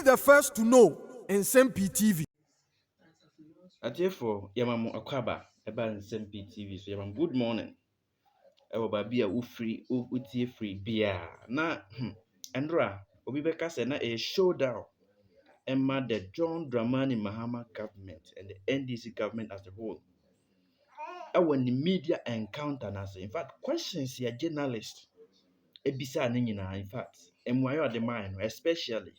the first to know. Nsem-Pii TV. Atefo yamamu akwaba eba Nsem-Pii TV so yamamu good morning. Ewo babi a utie free bia na Andra obi beka say na a showdown emma the John Dramani Mahama government and the NDC government as a whole. When the media encounter na say in fact questions ya journalist ebisa ne nyina in fact emwayo the mind especially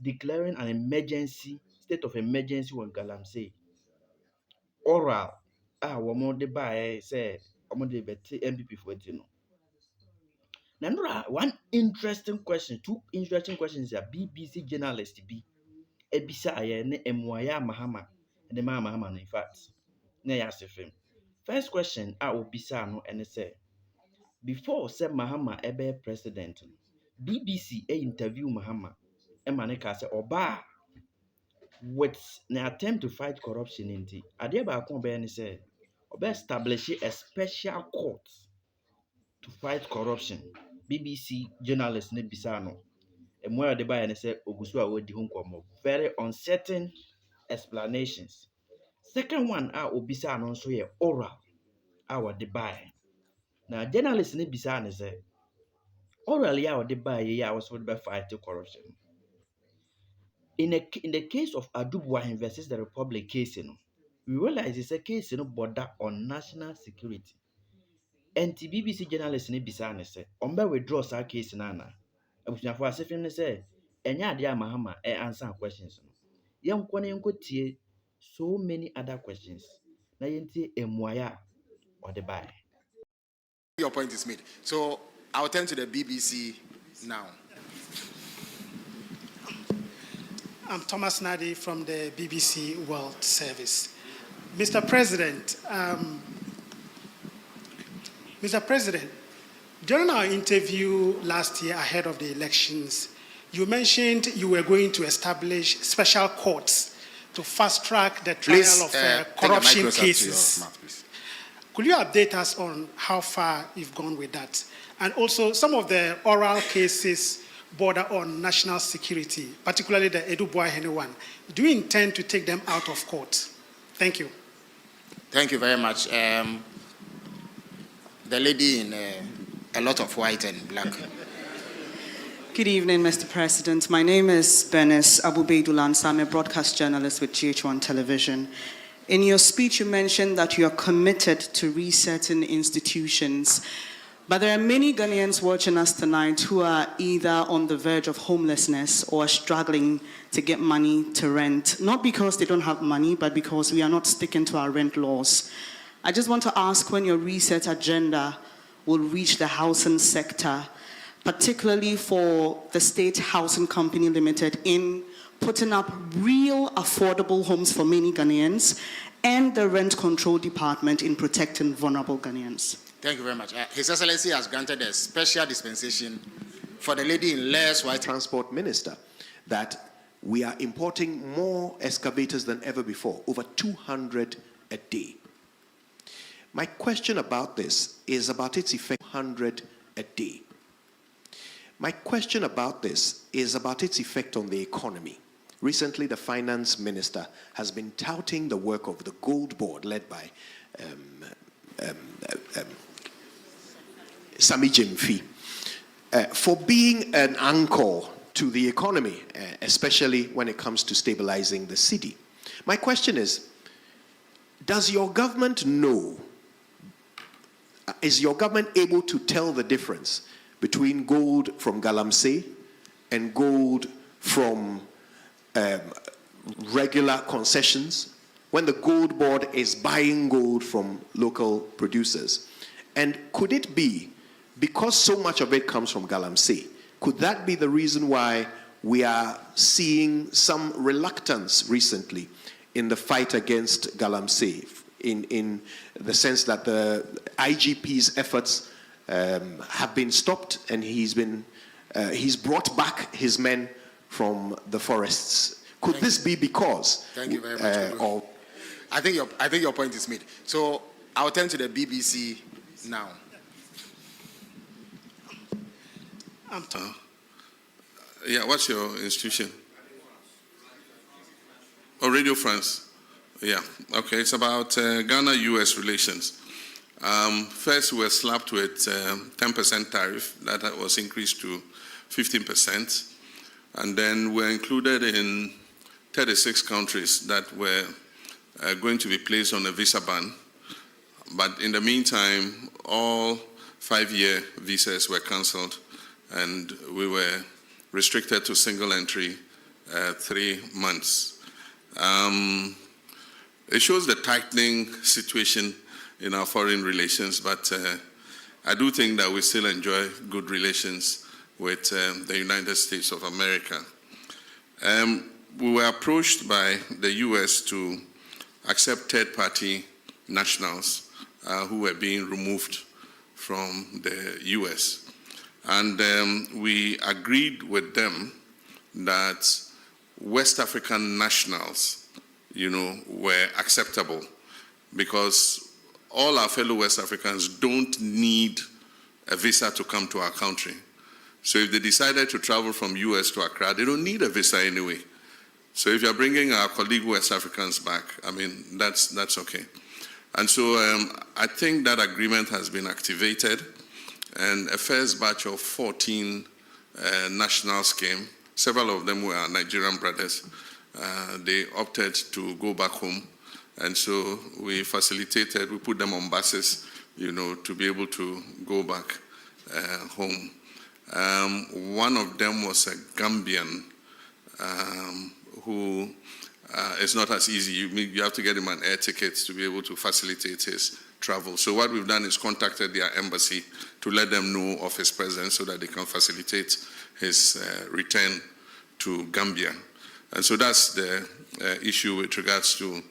declaring an emergency state of emergency on Galamsey. Oral womo de bae say omo de beti MPP for it no. Now one interesting question, two interesting questions are BBC journalist be ebisa aye ne emwaya Mahama and the Mahama no in fact. Na ya sefem. First question obisa no and say before say Mahama ebe president BBC interview Mahama ema ne ka say oba with an attempt to fight corruption in the idea ba kon be say oba establish a special court to fight corruption. BBC journalist ne bisa no emwa de ba ne say ogusu a wodi ho nkomo very uncertain explanations. Second one obisa no so ye oral wode ba na journalist ne bisa ne say oral ya wode ba ye ya was wode fight corruption. In the case of Adubuahin versus the Republic case, we realize it's a case border on national security. And the BBC journalist in Bisane say, Omba withdraw our case nana. And for a second say, Enya dia Mahama answer questions. Young Kwane tie so many other questions. Na yenti emwaya or the buy. Your point is made. So I'll turn to the BBC now. I'm Thomas Nadi from the BBC World Service. Mr. President, during our interview last year ahead of the elections, you mentioned you were going to establish special courts to fast-track the trial of corruption cases. Could you update us on how far you've gone with that? And also, some of the oral cases border on national security, particularly the Adubuahin one. Do you intend to take them out of court? Thank you. Thank you very much. The lady in a lot of white and black. Good evening, Mr. President. My name is Bernice Abubeidulansa. I'm a broadcast journalist with GH1 Television. In your speech, you mentioned that you are committed to resetting institutions. But there are many Ghanaians watching us tonight who are either on the verge of homelessness or struggling to get money to rent, not because they don't have money, but because we are not sticking to our rent laws. I just want to ask when your reset agenda will reach the housing sector, particularly for the State Housing Company Limited in putting up real affordable homes for many Ghanaians and the Rent Control Department in protecting vulnerable Ghanaians. Thank you very much. His Excellency has granted a special dispensation for the lady in less white. Transport Minister, that we are importing more excavators than ever before, over 200 a day. My question about this is about its effect, 100 a day. My question about this is about its effect on the economy. Recently, the Finance Minister has been touting the work of the Gold Board led by Nsem-Pii for being an anchor to the economy, especially when it comes to stabilizing the city. My question is, does your government know, is your government able to tell the difference between gold from Galamsey and gold from regular concessions when the Gold Board is buying gold from local producers? And could it be, because so much of it comes from Galamsey, could that be the reason why we are seeing some reluctance recently in the fight against Galamsey, in the sense that the IGP's efforts have been stopped and he's brought back his men from the forests? Could this be because? Thank you very much. I think your point is made. So I'll turn to the BBC now. Yeah, what's your institution? Oh, Radio France. Yeah, okay. It's about Ghana-US relations. First, we were slapped with 10% tariff that was increased to 15%. And then we're included in 36 countries that were going to be placed on a visa ban. But in the meantime, all 5-year visas were cancelled, and we were restricted to single entry 3 months. It shows the tightening situation in our foreign relations, but I do think that we still enjoy good relations with the United States of America. We were approached by the US to accept third-party nationals who were being removed from the US. And we agreed with them that West African nationals, were acceptable, because all our fellow West Africans don't need a visa to come to our country. So if they decided to travel from US to Accra, they don't need a visa anyway. So if you're bringing our colleague West Africans back, that's okay. And so I think that agreement has been activated, and a first batch of 14 nationals came. Several of them were our Nigerian brothers. They opted to go back home, and so we facilitated, we put them on buses, to be able to go back home. One of them was a Gambian who is not as easy. You have to get him an air ticket to be able to facilitate his travel. So what we've done is contacted their embassy to let them know of his presence so that they can facilitate his return to Gambia. And so that's the issue with regards to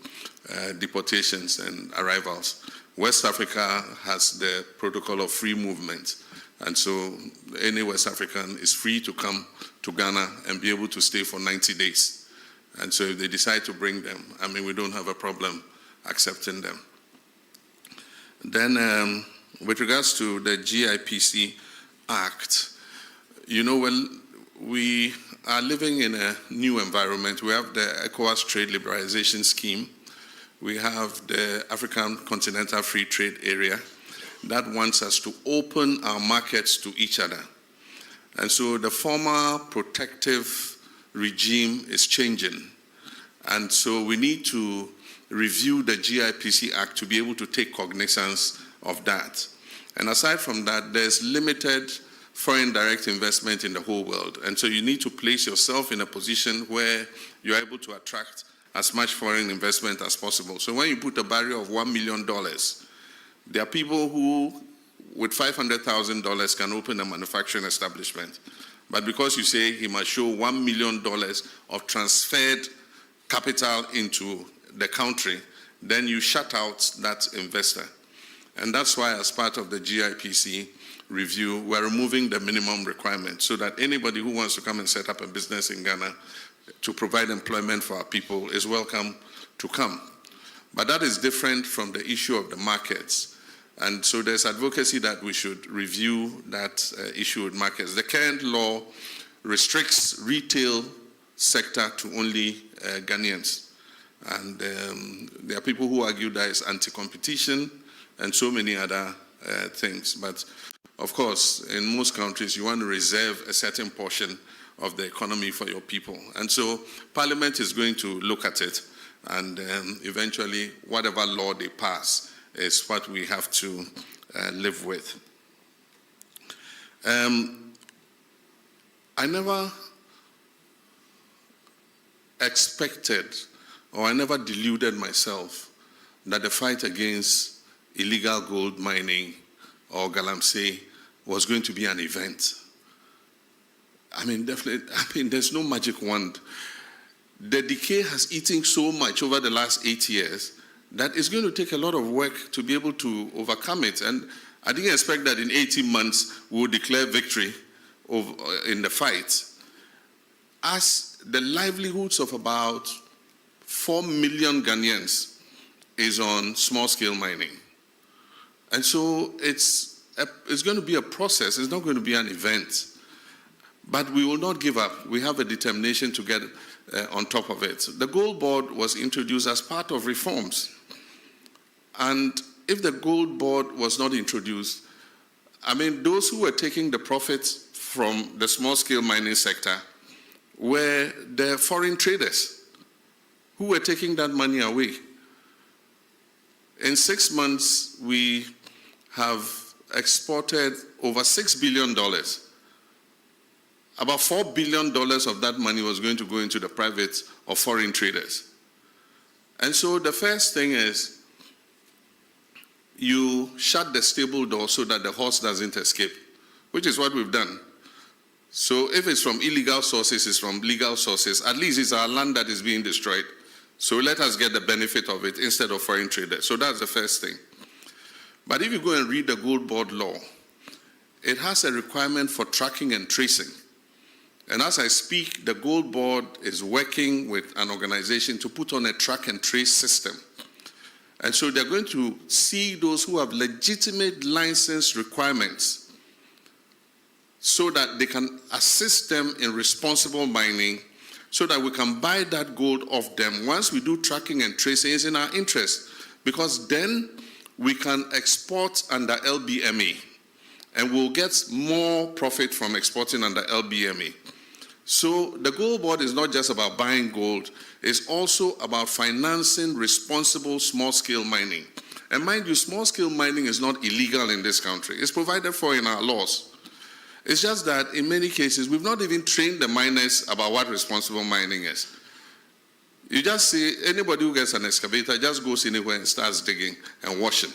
deportations and arrivals. West Africa has the protocol of free movement. And so any West African is free to come to Ghana and be able to stay for 90 days. And so if they decide to bring them, we don't have a problem accepting them. Then with regards to the GIPC Act, we are living in a new environment. We have the ECOWAS Trade Liberalization Scheme. We have the African Continental Free Trade Area that wants us to open our markets to each other. And so the former protective regime is changing. And so we need to review the GIPC Act to be able to take cognizance of that. And aside from that, there's limited foreign direct investment in the whole world. And so you need to place yourself in a position where you're able to attract as much foreign investment as possible. So when you put a barrier of $1 million, there are people who, with $500,000, can open a manufacturing establishment. But because you say he must show $1 million of transferred capital into the country, then you shut out that investor. And that's why, as part of the GIPC review, we're removing the minimum requirement so that anybody who wants to come and set up a business in Ghana to provide employment for our people is welcome to come. But that is different from the issue of the markets. And so there's advocacy that we should review that issue with markets. The current law restricts retail sector to only Ghanaians. And there are people who argue that it's anti-competition and so many other things. But of course, in most countries, you want to reserve a certain portion of the economy for your people. And so Parliament is going to look at it, and eventually whatever law they pass is what we have to live with. I never expected, or I never deluded myself that the fight against illegal gold mining or Galami was going to be an event. Definitely, there's no magic wand. The decay has eaten so much over the last 8 years that it's going to take a lot of work to be able to overcome it. And I didn't expect that in 18 months we'll declare victory in the fight. As the livelihoods of about 4 million Ghanaians is on small-scale mining. And so it's going to be a process. It's not going to be an event. But we will not give up. We have a determination to get on top of it. The Gold Board was introduced as part of reforms. And if the Gold Board was not introduced, I mean, those who were taking the profits from the small-scale mining sector were the foreign traders who were taking that money away. In 6 months, we have exported over $6 billion. About $4 billion of that money was going to go into the private or foreign traders. And so the first thing is you shut the stable door so that the horse doesn't escape, which is what we've done. So if it's from illegal sources, it's from legal sources. At least it's our land that is being destroyed. So let us get the benefit of it instead of foreign traders. So that's the first thing. But if you go and read the Gold Board law, it has a requirement for tracking and tracing. And as I speak, the Gold Board is working with an organization to put on a track and trace system. And so they're going to see those who have legitimate license requirements so that they can assist them in responsible mining so that we can buy that gold off them. Once we do tracking and tracing, it's in our interest because then we can export under LBMA and we'll get more profit from exporting under LBMA. So the Gold Board is not just about buying gold, it's also about financing responsible small-scale mining. And mind you, small-scale mining is not illegal in this country. It's provided for in our laws. It's just that in many cases, we've not even trained the miners about what responsible mining is. You just see anybody who gets an excavator just goes anywhere and starts digging and washing.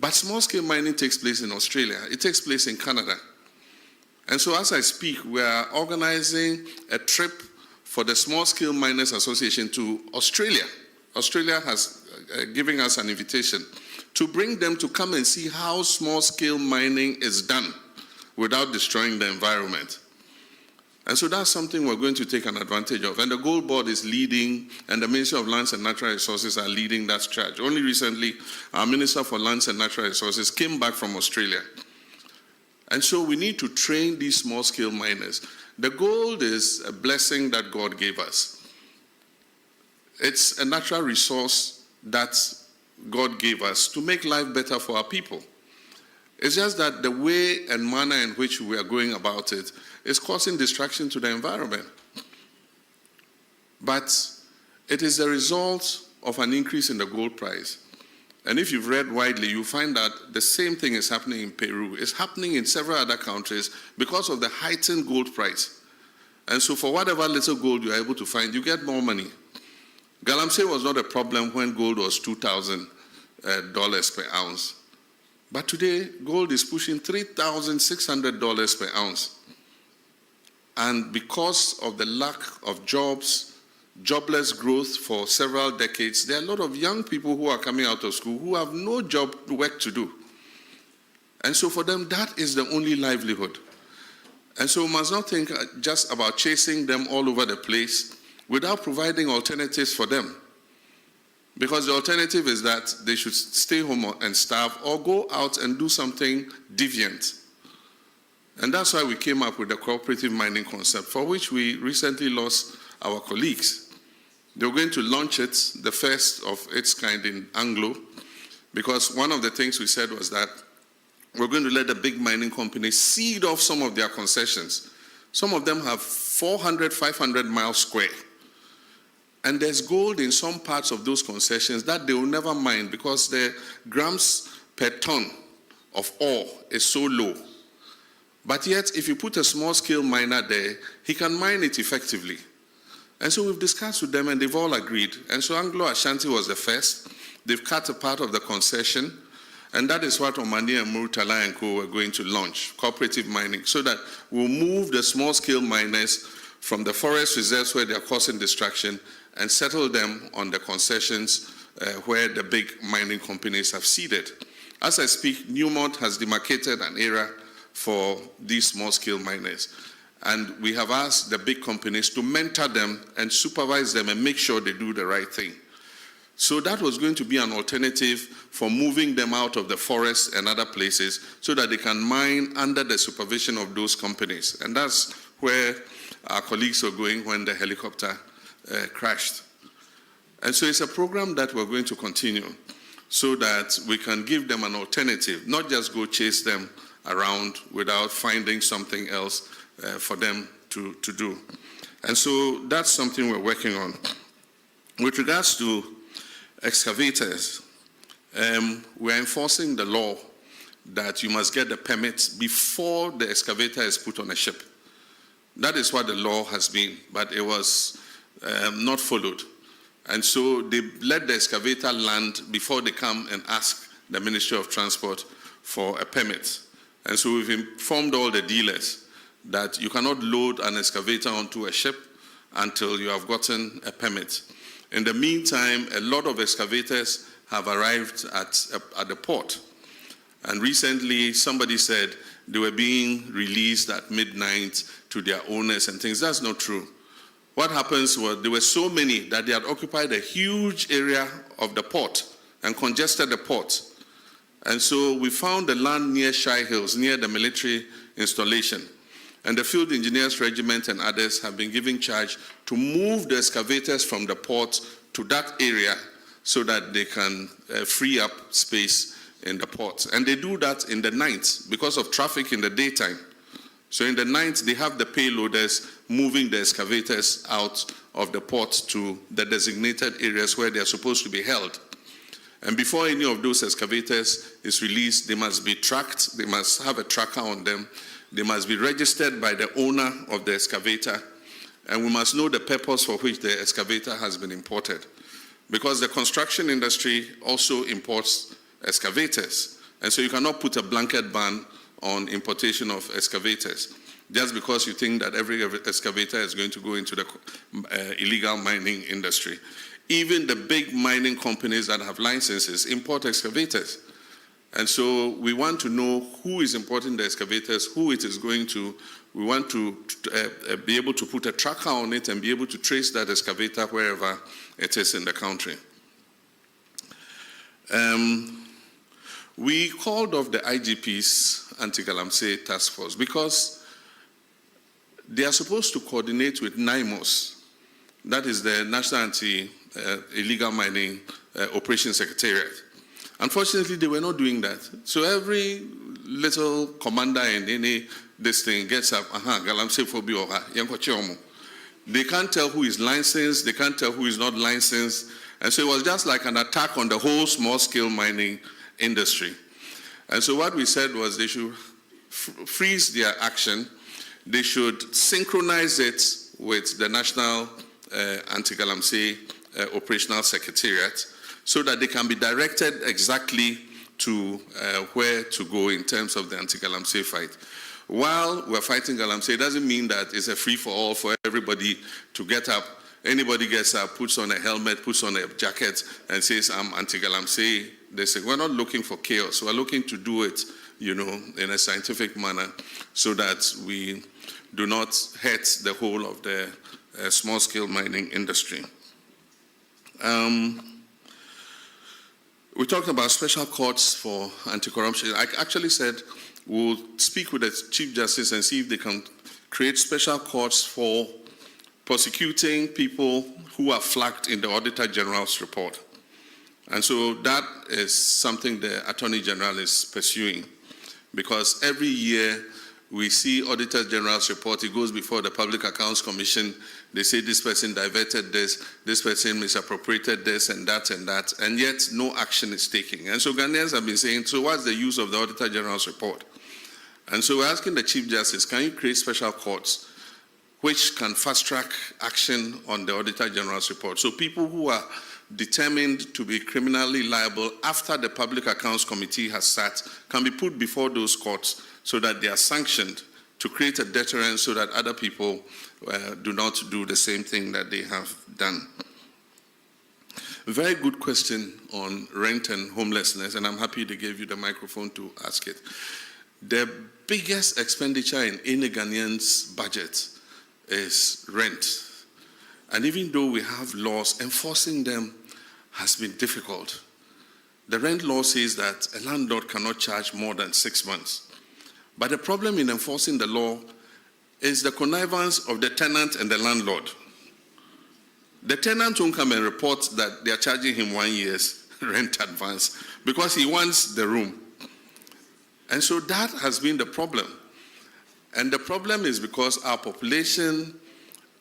But small-scale mining takes place in Australia. It takes place in Canada. And so as I speak, we are organizing a trip for the Small Scale Miners Association to Australia. Australia has given us an invitation to bring them to come and see how small-scale mining is done without destroying the environment. And so that's something we're going to take an advantage of. And the Gold Board is leading, and the Ministry of Lands and Natural Resources are leading that charge. Only recently, our Minister for Lands and Natural Resources came back from Australia. And so we need to train these small-scale miners. The gold is a blessing that God gave us. It's a natural resource that God gave us to make life better for our people. It's just that the way and manner in which we are going about it is causing distraction to the environment. But it is the result of an increase in the gold price. And if you've read widely, you find that the same thing is happening in Peru. It's happening in several other countries because of the heightened gold price. And so for whatever little gold you're able to find, you get more money. Galami was not a problem when gold was $2,000 per ounce. But today, gold is pushing $3,600 per ounce. And because of the lack of jobs, jobless growth for several decades, there are a lot of young people who are coming out of school who have no job work to do. And so for them, that is the only livelihood. And so we must not think just about chasing them all over the place without providing alternatives for them. Because the alternative is that they should stay home and starve or go out and do something deviant. And that's why we came up with the cooperative mining concept, for which we recently lost our colleagues. They were going to launch it, the first of its kind in Anglo, because one of the things we said was that we're going to let the big mining companies seed off some of their concessions. Some of them have 400, 500 miles square. And there's gold in some parts of those concessions that they will never mine because the grams per ton of ore is so low. But yet, if you put a small-scale miner there, he can mine it effectively. And so we've discussed with them, and they've all agreed. And so Anglo Ashanti was the first. They've cut a part of the concession, and that is what Omani and Murtala and Co. were going to launch, cooperative mining, so that we'll move the small-scale miners from the forest reserves where they're causing distraction and settle them on the concessions where the big mining companies have seeded. As I speak, Newmont has demarcated an area for these small-scale miners. And we have asked the big companies to mentor them and supervise them and make sure they do the right thing. So that was going to be an alternative for moving them out of the forest and other places so that they can mine under the supervision of those companies. And that's where our colleagues were going when the helicopter crashed. And so it's a program that we're going to continue so that we can give them an alternative, not just go chase them around without finding something else for them to do. And so that's something we're working on. With regards to excavators, we're enforcing the law that you must get the permit before the excavator is put on a ship. That is what the law has been, but it was not followed. And so they let the excavator land before they come and ask the Ministry of Transport for a permit. And so we've informed all the dealers that you cannot load an excavator onto a ship until you have gotten a permit. In the meantime, a lot of excavators have arrived at the port. And recently, somebody said they were being released at midnight to their owners and things. That's not true. What happens was there were so many that they had occupied a huge area of the port and congested the port. And so we found the land near Shai Hills, near the military installation. And the Field Engineers Regiment and others have been given charge to move the excavators from the port to that area so that they can free up space in the port. And they do that in the night because of traffic in the daytime. So in the night, they have the payloaders moving the excavators out of the port to the designated areas where they are supposed to be held. And before any of those excavators is released, they must be tracked. They must have a tracker on them. They must be registered by the owner of the excavator. And we must know the purpose for which the excavator has been imported. Because the construction industry also imports excavators. And so you cannot put a blanket ban on importation of excavators just because you think that every excavator is going to go into the illegal mining industry. Even the big mining companies that have licenses import excavators. And so we want to know who is importing the excavators, who it is going to. We want to be able to put a tracker on it and be able to trace that excavator wherever it is in the country. We called off the IGP's anti-Galamsey task force because they are supposed to coordinate with NIMOS, that is the National Anti-Illegal Mining Operations Secretariat. Unfortunately, they were not doing that. So every little commander in any this thing gets up, Galamsey phobia, they can't tell who is licensed, they can't tell who is not licensed. And so it was just like an attack on the whole small-scale mining industry. And so what we said was they should freeze their action. They should synchronize it with the National Anti-Galamsey Operational Secretariat so that they can be directed exactly to where to go in terms of the anti-Galamsey fight. While we're fighting Galamsey, it doesn't mean that it's a free-for-all for everybody to get up. Anybody gets up, puts on a helmet, puts on a jacket, and says, I'm anti-Galamsey. They say, we're not looking for chaos. We're looking to do it, in a scientific manner so that we do not hurt the whole of the small-scale mining industry. We talked about special courts for anti-corruption. I actually said we'll speak with the Chief Justice and see if they can create special courts for prosecuting people who are flagged in the Auditor General's report. And so that is something the Attorney General is pursuing, because every year we see Auditor General's report, it goes before the Public Accounts Commission, they say this person diverted this person misappropriated this and that, and yet no action is taken. And so Ghanaians have been saying, so what's the use of the Auditor General's report? And so we're asking the Chief Justice, can you create special courts which can fast-track action on the Auditor General's report? So people who are determined to be criminally liable after the Public Accounts Committee has sat can be put before those courts so that they are sanctioned to create a deterrent so that other people do not do the same thing that they have done. A very good question on rent and homelessness, and I'm happy they gave you the microphone to ask it. The biggest expenditure in any Ghanaian's budget is rent. And even though we have laws, enforcing them has been difficult. The rent law says that a landlord cannot charge more than 6 months. But the problem in enforcing the law is the connivance of the tenant and the landlord. The tenant won't come and report that they are charging him 1 year's rent advance because he wants the room. And so that has been the problem. And the problem is because our population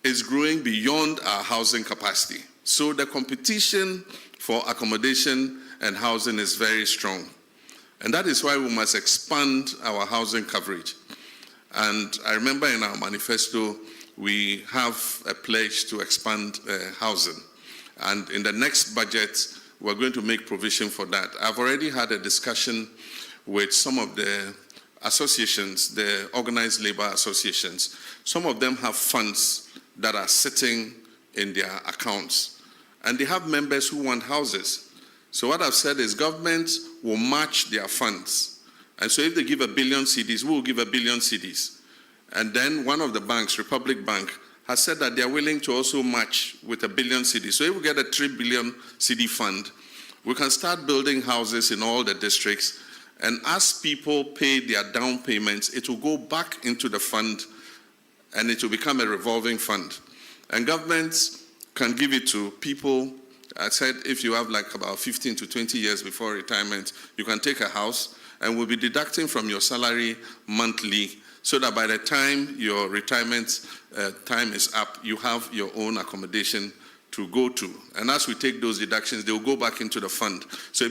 is growing beyond our housing capacity. So the competition for accommodation and housing is very strong. And that is why we must expand our housing coverage. And I remember in our manifesto, we have a pledge to expand housing. And in the next budget, we're going to make provision for that. I've already had a discussion with some of the associations, the organized labor associations. Some of them have funds that are sitting in their accounts. And they have members who want houses. So what I've said is government will match their funds. And so if they give 1 billion cedis, we will give 1 billion cedis. And then one of the banks, Republic Bank, has said that they are willing to also match with 1 billion cedis. So if we get a 3 billion cedi fund, we can start building houses in all the districts. And as people pay their down payments, it will go back into the fund and it will become a revolving fund. And governments can give it to people. I said if you have like about 15 to 20 years before retirement, you can take a house and we'll be deducting from your salary monthly so that by the time your retirement time is up, you have your own accommodation to go to. And as we take those deductions, they will go back into the fund. So